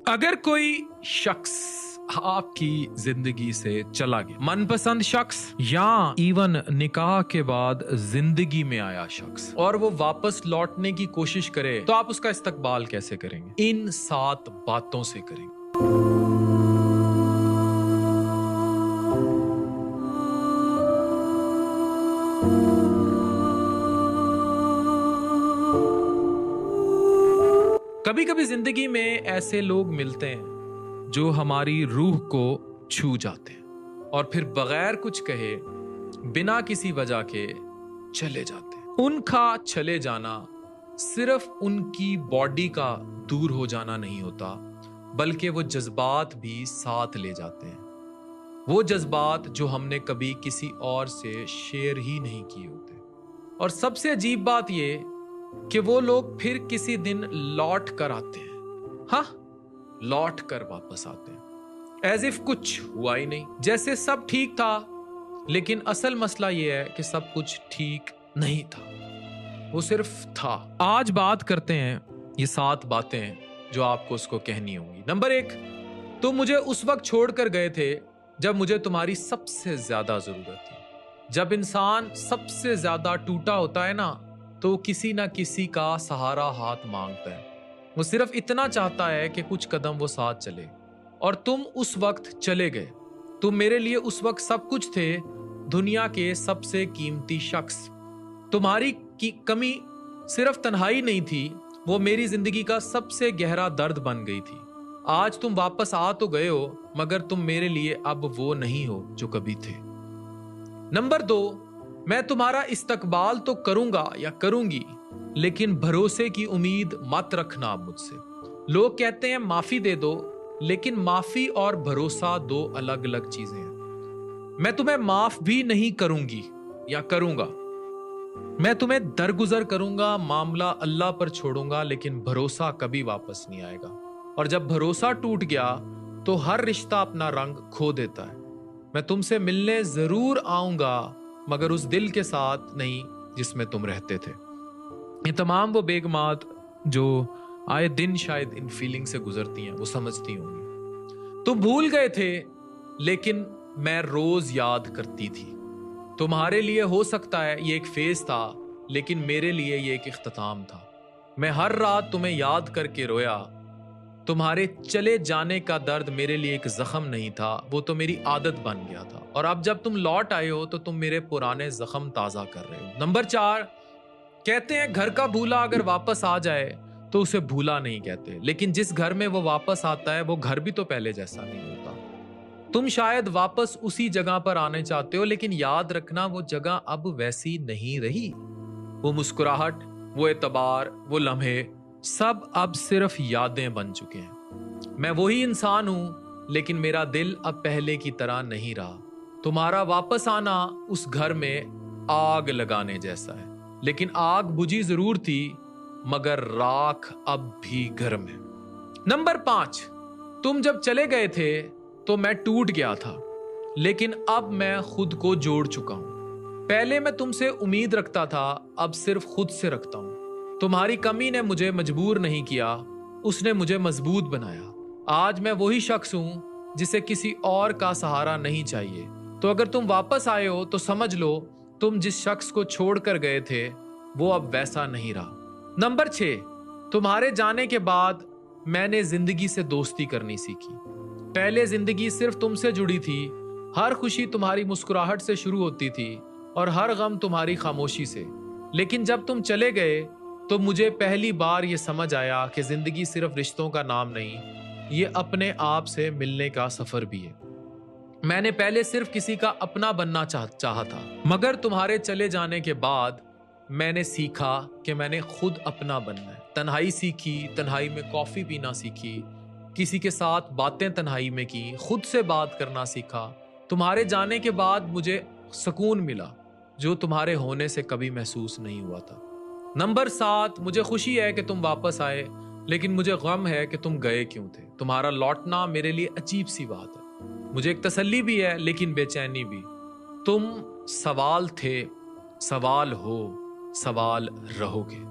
अगर कोई शख्स आपकी जिंदगी से चला गया, मनपसंद शख्स या इवन निकाह के बाद जिंदगी में आया शख्स, और वो वापस लौटने की कोशिश करे, तो आप उसका इस्तकबाल कैसे करेंगे? इन 7 बातों से करेंगे। कभी कभी जिंदगी में ऐसे लोग मिलते हैं जो हमारी रूह को छू जाते हैं और फिर बगैर कुछ कहे, बिना किसी वजह के चले जाते हैं। उनका चले जाना सिर्फ उनकी बॉडी का दूर हो जाना नहीं होता, बल्कि वो जज्बात भी साथ ले जाते हैं। वो जज्बात जो हमने कभी किसी और से शेयर ही नहीं किए होते। और सबसे अजीब बात ये कि वो लोग फिर किसी दिन लौट कर आते हैं। हाँ, लौट कर वापस आते हैं एज इफ कुछ हुआ ही नहीं, जैसे सब ठीक था। लेकिन असल मसला ये है कि सब कुछ ठीक नहीं था, वो सिर्फ था। आज बात करते हैं ये 7 बातें जो आपको उसको कहनी होंगी। नंबर 1, तुम मुझे उस वक्त छोड़कर गए थे जब मुझे तुम्हारी सबसे ज्यादा जरूरत थी। जब इंसान सबसे ज्यादा टूटा होता है ना, तो किसी ना किसी का सहारा हाथ मांगता है। वो सिर्फ इतना चाहता है कि कुछ कदम वो साथ चले, और तुम उस वक्त चले गए। तुम मेरे लिए उस वक्त सब कुछ थे, दुनिया के सबसे कीमती शख्स। तुम्हारी की कमी सिर्फ तन्हाई नहीं थी, वो मेरी जिंदगी का सबसे गहरा दर्द बन गई थी। आज तुम वापस आ तो गए हो, मगर तुम मेरे लिए अब वो नहीं हो जो कभी थे। नंबर 2, मैं तुम्हारा इस्तकबाल तो करूंगा या करूंगी, लेकिन भरोसे की उम्मीद मत रखना मुझसे। लोग कहते हैं माफी दे दो, लेकिन माफी और भरोसा 2 अलग अलग चीजें हैं। मैं तुम्हें माफ भी नहीं करूंगी या करूंगा। मैं तुम्हें दरगुजर करूंगा, मामला अल्लाह पर छोड़ूंगा, लेकिन भरोसा कभी वापस नहीं आएगा। और जब भरोसा टूट गया तो हर रिश्ता अपना रंग खो देता है। मैं तुमसे मिलने जरूर आऊंगा, मगर उस दिल के साथ नहीं जिसमें तुम रहते थे। ये तमाम वो बेगमात जो आए दिन शायद इन फीलिंग से गुजरती हैं, वो समझती होंगी। तुम भूल गए थे, लेकिन मैं रोज याद करती थी। तुम्हारे लिए हो सकता है ये एक फेज था, लेकिन मेरे लिए ये एक इख्तिताम था। मैं हर रात तुम्हें याद करके रोया। तुम्हारे चले जाने का दर्द मेरे लिए एक जख्म नहीं था, वो तो मेरी आदत बन गया था। और अब जब तुम लौट आए हो तो तुम मेरे पुराने जख्म ताजा कर रहे हो। नंबर 4, कहते हैं घर का भूला अगर वापस आ जाए तो उसे भूला नहीं कहते, लेकिन जिस घर में वो वापस आता है वो घर भी तो पहले जैसा नहीं होता। तुम शायद वापस उसी जगह पर आने चाहते हो, लेकिन याद रखना वो जगह अब वैसी नहीं रही। वो मुस्कुराहट, वो एतबार, वो लम्हे सब अब सिर्फ यादें बन चुके हैं। मैं वही इंसान हूं, लेकिन मेरा दिल अब पहले की तरह नहीं रहा। तुम्हारा वापस आना उस घर में आग लगाने जैसा है, लेकिन आग बुझी जरूर थी, मगर राख अब भी गर्म है। नंबर 5, तुम जब चले गए थे तो मैं टूट गया था, लेकिन अब मैं खुद को जोड़ चुका हूं। पहले मैं तुमसे उम्मीद रखता था, अब सिर्फ खुद से रखता हूं। तुम्हारी कमी ने मुझे मजबूर नहीं किया, उसने मुझे मजबूत बनाया। आज मैं वही शख्स हूं जिसे किसी और का सहारा नहीं चाहिए। तो अगर तुम वापस आए हो तो समझ लो, तुम जिस शख्स को छोड़कर गए थे वो अब वैसा नहीं रहा। नंबर 6, तुम्हारे जाने के बाद मैंने जिंदगी से दोस्ती करनी सीखी। पहले जिंदगी सिर्फ तुमसे जुड़ी थी। हर खुशी तुम्हारी मुस्कुराहट से शुरू होती थी और हर गम तुम्हारी खामोशी से। लेकिन जब तुम चले गए तो मुझे पहली बार ये समझ आया कि जिंदगी सिर्फ रिश्तों का नाम नहीं, ये अपने आप से मिलने का सफर भी है। मैंने पहले सिर्फ किसी का अपना बनना चाहा था, मगर तुम्हारे चले जाने के बाद मैंने सीखा कि मैंने खुद अपना बनना है। तन्हाई सीखी, तन्हाई में कॉफी पीना सीखी, किसी के साथ बातें तन्हाई में की, खुद से बात करना सीखा। तुम्हारे जाने के बाद मुझे सुकून मिला जो तुम्हारे होने से कभी महसूस नहीं हुआ था। नंबर 7, मुझे खुशी है कि तुम वापस आए, लेकिन मुझे गम है कि तुम गए क्यों थे। तुम्हारा लौटना मेरे लिए अजीब सी बात है। मुझे एक तसल्ली भी है, लेकिन बेचैनी भी। तुम सवाल थे, सवाल हो, सवाल रहोगे।